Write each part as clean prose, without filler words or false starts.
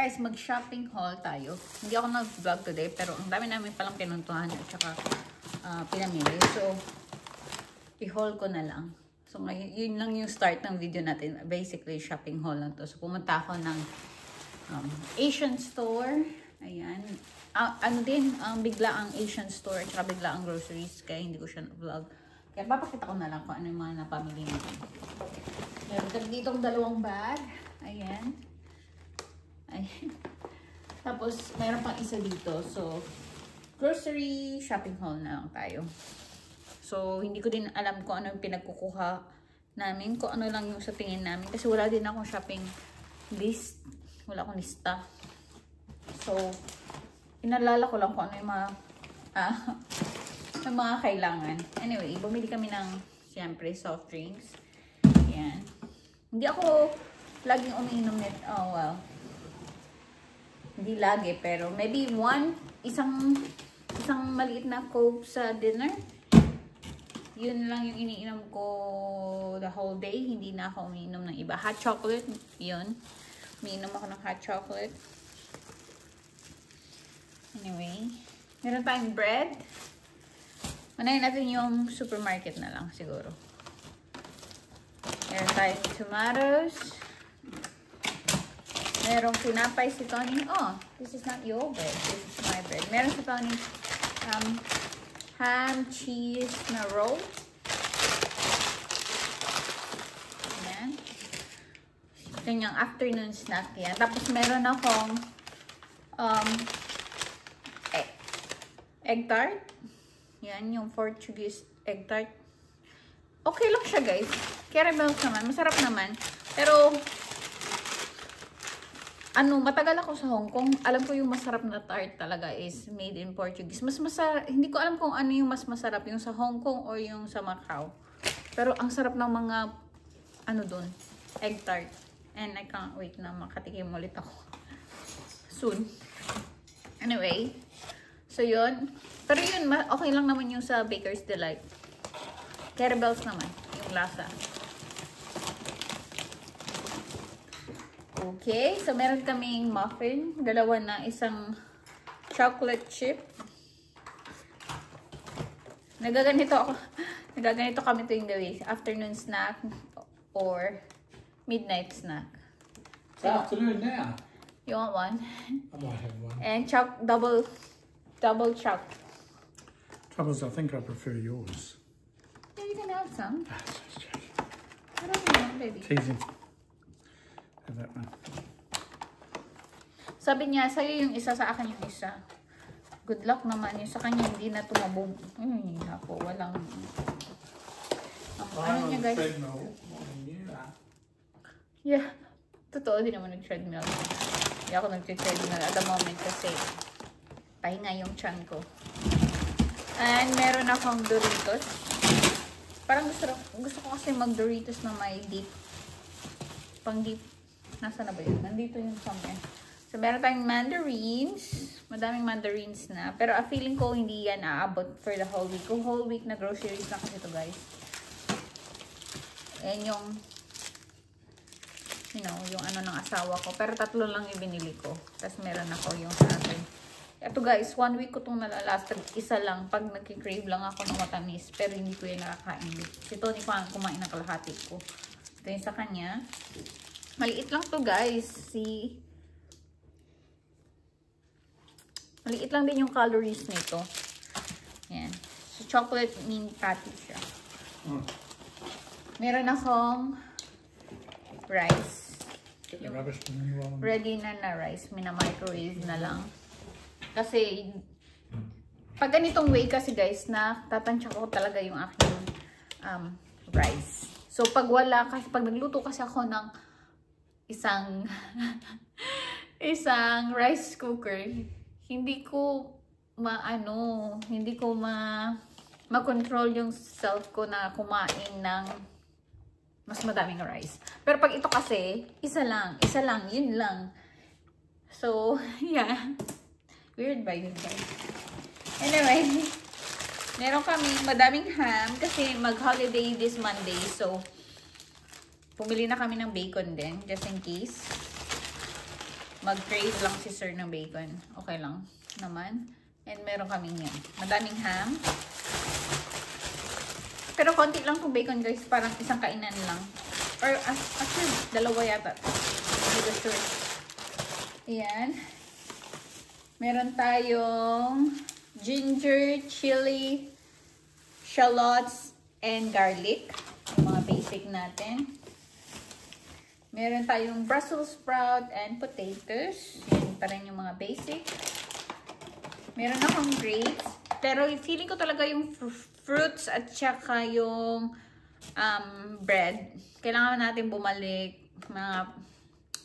Guys, mag-shopping haul tayo. Hindi ako nag-vlog today, pero ang dami namin palang pinuntuhan at saka pinamili. So, i-haul ko na lang. So, ngayon, yun lang yung start ng video natin. Basically, shopping haul lang to. So, pumunta ako ng Asian store. Ayan. Bigla ang Asian store at saka bigla ang groceries. Kaya hindi ko siya na-vlog. Kaya papakita ko na lang kung ano yung mga napamili natin. Meron ditong dalawang bag. Ayan. Ayan. Tapos, meron pang isa dito. So, grocery shopping haul na lang tayo. So, hindi ko din alam kung ano yung pinagkukuha namin. Kung ano lang yung sa tingin namin. Kasi wala din akong shopping list. Wala akong lista. So, inalala ko lang kung ano yung mga yung mga kailangan. Anyway, bumili kami ng, siyempre, soft drinks. Ayan. Hindi ako laging umiinom nito. Oh, well. Hindi lagi, pero maybe isang maliit na Coke sa dinner. Yun lang yung iniinom ko the whole day. Hindi na ako umiinom ng iba. Hot chocolate, yun. Umiinom ako ng hot chocolate. Anyway, meron tayong bread. Manayin natin yung supermarket na lang siguro. Meron tayong tomatoes. Merong tinapay si Tony. Oh, this is not your bread. This is my bread. Meron si Tony ham, cheese na roll. Ayan. Yan yung afternoon snack yan. Tapos meron akong egg tart. Yan, yung Portuguese egg tart. Okay lang siya, guys. Caramel naman. Masarap naman. Pero, matagal ako sa Hong Kong. Alam ko yung masarap na tart talaga is made in Portuguese. Hindi ko alam kung ano yung mas masarap, yung sa Hong Kong or yung sa Macau. Pero ang sarap ng mga, dun, egg tart. And I can't wait na makatikim ulit ako. Soon. Anyway, so yun. Pero yun, okay lang naman yung sa Baker's Delight. Caramels naman, yung lasa. Okay, so meron kaming muffin. Dalawa na, isang chocolate chip. Nagaganito kami tuwing gabi. Afternoon snack or midnight snack. It's afternoon now. You want one? I might have one. And double choc. Troubles, I think I prefer yours. Yeah, you can have some. Ah, just joking. I don't know, baby. Teasing. Have that one. Sabi niya, sa'yo yung isa, sa akin yung isa. Good luck naman. Yung sa kanya, hindi na tumabog. Ay, ako, walang... ano niya, guys? Yeah. Totoo, din naman nag-treadmill. Hindi ako nag-treadmill at the moment kasi pahinga yung tiyan ko. And meron akong Doritos. Parang gusto ko kasi mag-Doritos na may dip. Pang dip. Nasaan na ba yun? Nandito yung somewhere. So, meron tayong mandarins. Madaming mandarins na. Pero feeling ko hindi yan aabot for the whole week. Kung whole week na groceries na kasi ito, guys. And yung yung ng asawa ko. Pero 3 lang yung binili ko. Tapos meron ako yung sa akin. Ito, guys, 1 week ko itong nalalast. Isa lang pag nagkikrave lang ako ng matamis. Pero hindi ko yung nakakain. Si Tony kumain ng kalahati ko. Ito yung sa kanya. Maliit lang to, guys. See? Maliit lang din yung calories nito. Yan. So, chocolate mint patty siya. Meron akong rice. Ready na rice. Mina-microwave na lang. Kasi, pag ganitong way kasi, guys, na tatansya ko talaga yung aking rice. So, pag nagluto kasi ako ng isang rice cooker, hindi ko ma-control yung self ko na kumain ng mas madaming rice. Pero pag ito kasi, isa lang, yun lang. So, yeah. Weird ba yun, guys? Anyway, meron kami madaming ham kasi mag-holiday this Monday. So, pumili na kami ng bacon din, just in case. mag-crave lang si sir ng bacon. Okay lang naman. And meron kaming yan. Madaming ham. Pero konti lang itong bacon guys. Parang isang kainan lang. Or actually, dalawa yata. Hindi ko sure. Ayan. Meron tayong ginger, chili, shallots, and garlic. Yung mga basic natin. Meron tayong Brussels sprout and potatoes. Yan pa rin yung mga basic. Meron akong grapes. Pero feeling ko talaga yung fruits at saka yung bread. Kailangan natin bumalik.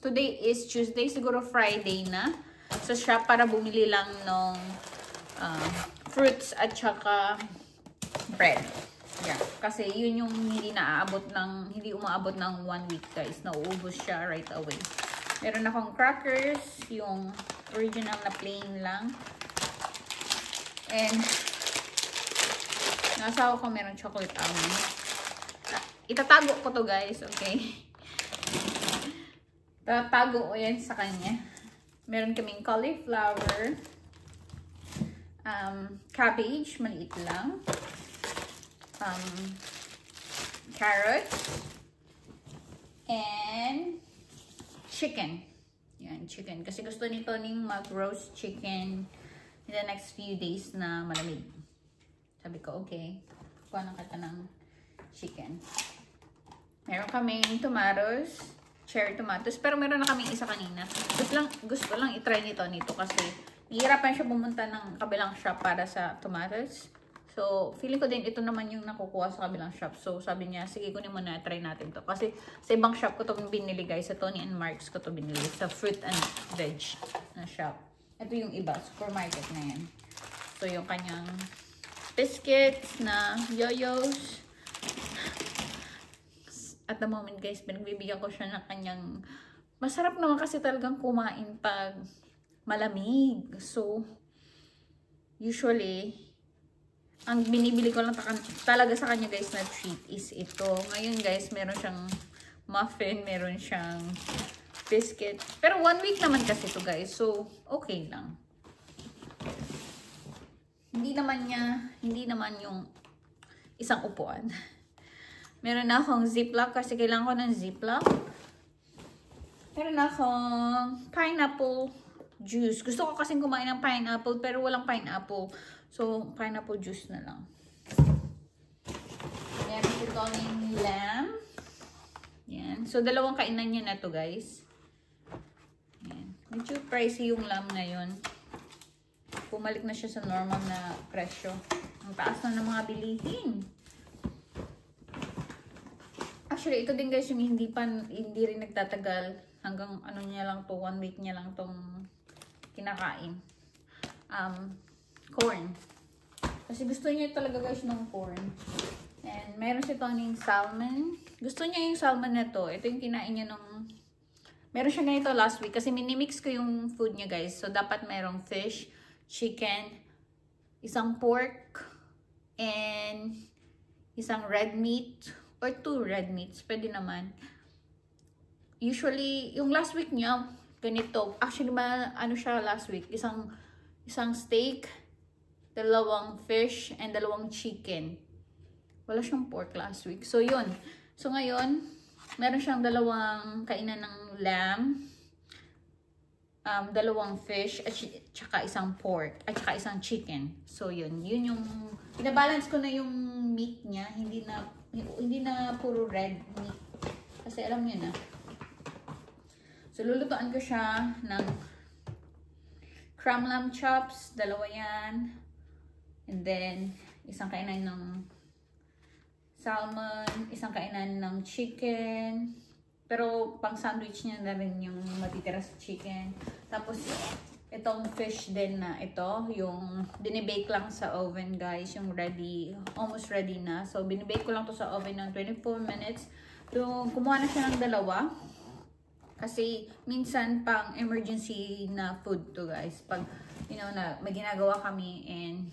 Today is Tuesday. Siguro Friday na. Sa shop para bumili lang ng fruits at saka bread. Yeah. Kasi yun yung hindi umaabot ng 1 week guys. Nauubos siya right away. Meron akong crackers. Yung original na plain lang. And nasawa ko meron chocolate almond. Itatago ko to guys, okay? Tatago ko yan sa kanya. Meron kaming cauliflower, cabbage, maliit lang, carrots, and chicken. Yan, chicken. Kasi gusto ni Toning mag-roast chicken in the next few days na malamig. Sabi ko, okay. Kuha ng kata ng chicken. Meron kaming tomatoes, cherry tomatoes. Pero meron na kaming isa kanina. Gusto lang i-try nito kasi nahihirapan siya pumunta ng kabilang shop para sa tomatoes. So, feeling ko din ito naman yung nakukuha sa kabilang shop. So, sabi niya, sige, kunin mo na, try natin to. Kasi sa ibang shop ko to binili guys. Sa Tony and Mark's ko to binili. Sa fruit and veg na shop. Ito yung iba, supermarket na yan. So, yung kanyang biscuits na yoyos. At the moment guys, pinagbibigyan ko siya ng kanyang... Masarap naman kasi talagang kumain pag malamig. So, usually, ang binibili ko lang talaga sa kanya guys na treat is ito. Ngayon guys, meron siyang muffin, meron siyang biscuit. Pero 1 week naman kasi ito guys. So, okay lang. Hindi naman yung isang upuan. Meron na akong ziplock kasi kailangan ko ng ziplock. Meron na akong pineapple juice. Gusto ko kasing kumain ng pineapple pero walang pineapple. So, pineapple juice na lang. Meron ito yung lamb. Yan. So, dalawang kainan niya na to guys. Yan. Medyo pricey yung lamb ngayon. Pumalik na siya sa normal na presyo. Ang taas na ng mga bilihin. Actually, ito din guys yung hindi rin nagtatagal. Hanggang ano niya lang to, 1 week niya lang tong kinakain. Corn. Kasi gusto niya talaga guys ng corn. And meron siya itong salmon. Gusto niya yung salmon na to. Ito yung kinain niya nung... Meron siya ganito last week. Kasi minimix ko yung food niya guys. So, dapat merong fish, chicken, isang pork, and isang red meat. Or 2 red meats. Pwede naman. Usually, yung last week niya, ganito. Actually, ano siya last week? Isang steak, 2 fish, and 2 chicken. Wala siyang pork last week. So, yun. So, ngayon, meron siyang 2 kainan ng lamb, 2 fish, at saka isang pork, at saka isang chicken. So, yun. Yun yung, pinabalance ko na yung meat niya. Hindi na puro red meat. Kasi alam niyo na. So, lulutuan ko siya ng crumb lamb chops. 2 yan. And then, isang kainan ng salmon. Isang kainan ng chicken. Pero, pang sandwich niya na rin yung matitira sa chicken. Tapos, itong fish din na ito, yung binibake lang sa oven guys, yung ready, almost ready na. So, binibake ko lang to sa oven ng 24 minutes. So, kumuha na siya ng 2. Kasi, minsan pang emergency na food to guys. Pag, na may ginagawa kami and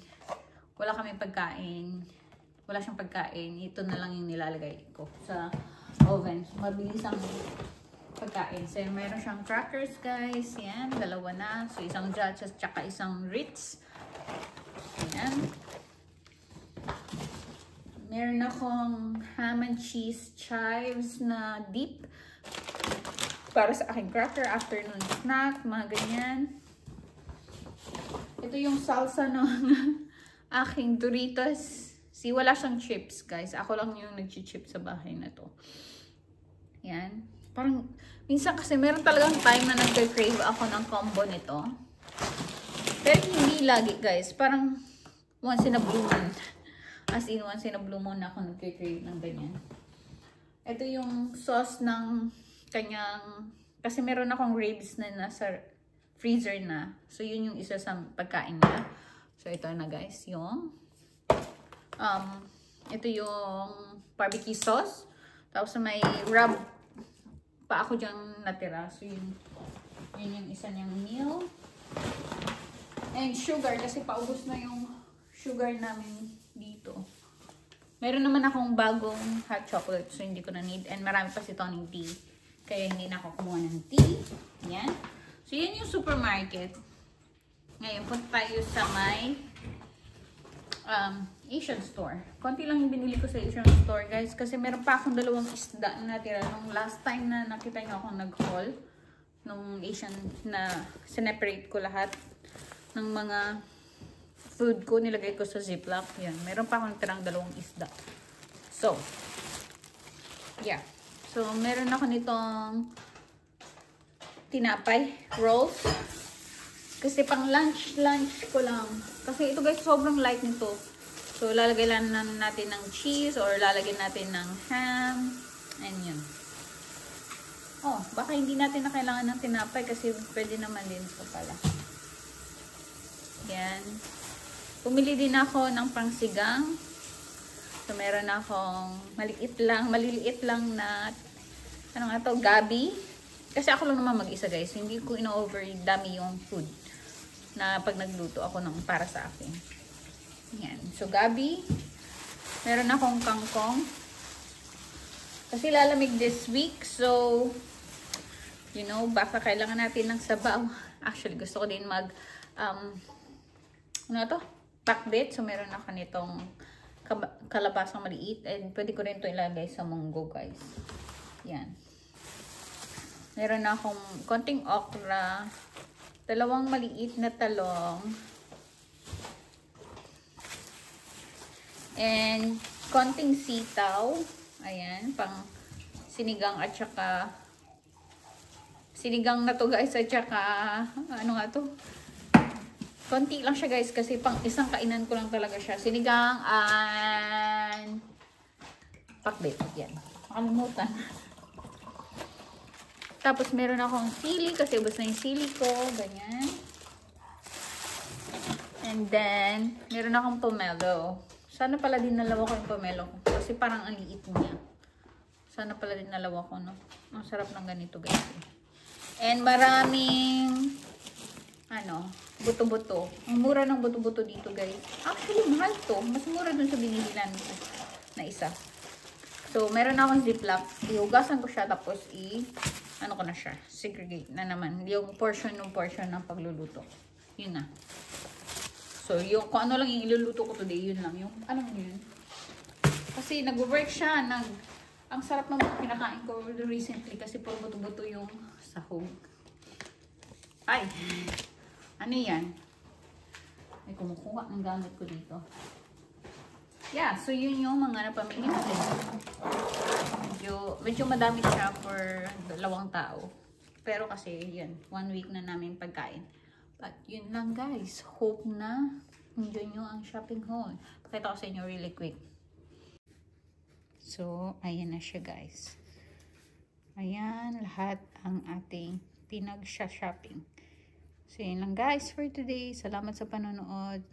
wala kaming pagkain, wala siyang pagkain, ito na lang yung nilalagay ko sa oven. So, mabilis ang pagkain. So, meron siyang crackers, guys. Yan, dalawa na. So, isang Judge at saka isang Ritz. Yan. Meron akong ham and cheese chives na dip para sa aking cracker, afternoon snack, mga ganyan. Ito yung salsa ng aking Doritos. See, wala siyang chips, guys. Ako lang yung nag-chip sa bahay na to. Yan. Parang, minsan kasi meron talagang time na nag-crave ako ng combo nito. Pero hindi lagi, guys. Parang, once in a blue moon. As in, once in a blue moon ako nag-crave ng ganyan. Ito yung sauce ng kanyang, kasi meron akong ribs na nasa freezer na. So, yun yung isa sa pagkain niya. So, ito na, guys. Yung, ito yung barbecue sauce. Tapos, may rub pa ako dyang natira. So, yun yung isa niyang meal. And sugar, kasi paubos na yung sugar namin dito. Meron naman akong bagong hot chocolate, so hindi ko na need. And marami pa si Tony tea, kaya hindi na ako kumuha ng tea. Yan. So, yan yung supermarket. Ngayon, punta tayo sa may Asian store. Konti lang yung binili ko sa Asian store, guys. Kasi meron pa akong dalawang isda na natira. Nung last time na nakita nyo akong nag-haul, nung Asian na sineparate ko lahat ng mga food ko, nilagay ko sa ziplock. Yan. Meron pa akong tirang dalawang isda. So, yeah. So, meron ako nitong tinapay rolls. Kasi pang lunch ko lang. Kasi ito, guys, sobrang light nito. So, lalagay lang natin ng cheese or lalagay natin ng ham. And yun. Oh, baka hindi natin na kailangan ng tinapay kasi pwede naman din ito pala. Yan. Pumili din ako ng pangsigang. So, meron akong maliliit lang na, ano nga to, gabi. Kasi ako lang naman mag-isa, guys. Hindi ko ino-over dami yung food na pag nagluto ako ng para sa akin. Yan. So, gabi. Meron akong kangkong. Kasi lalamig this week. So, you know, baka kailangan natin ng sabaw. Actually, gusto ko din mag, ano to? Pakbet. So, meron ako nitong kalabasang maliit. And pwede ko rin ito ilagay sa munggo, guys. Yan. Meron akong konting okra. Dalawang maliit na talong. And konting sitaw. Ayan. Pang sinigang at saka sinigang na to, guys. At saka ano nga to? Konti lang siya, guys, kasi pang isang kainan ko lang talaga siya. Sinigang and pakbet. Yan. Makalimutan. Tapos meron akong sili kasi ubos na yung sili ko. Ganyan. And then, meron akong pomelo. Sana pala din nalawa ko yung pomelo ko. Kasi parang ang liit niya. Sana pala din nalawa ko, no? Ang sarap ng ganito, guys. And maraming buto-buto. Ang mura ng buto-buto dito, guys. Actually, mahal to. Mas mura dun sa binihilan ko na isa. So, meron akong ziplock. Ihugasan ko siya, tapos ano ko na siya, segregate na naman. Yung portion ng pagluluto. Yun na. So, yung kung ano lang yung iluluto ko today, yun lang. Yung, ano yun? Kasi nag-work siya. Ang sarap ng pinakain ko recently kasi puro buto-buto yung sahog. Ay! Ano yan? May kumukuha ng gamit ko dito. Yeah, so yun yung mga napamili natin. Medyo madami siya for 2 tao. Pero kasi yun, 1 week na namin pagkain. But yun lang, guys. Hope na enjoy nyo ang shopping haul. Pakita ko sa inyo really quick. So, ayan na siya, guys. Ayan, lahat ang ating pinag-shopping. So, yun lang, guys, for today. Salamat sa panonood.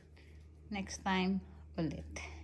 Next time ulit.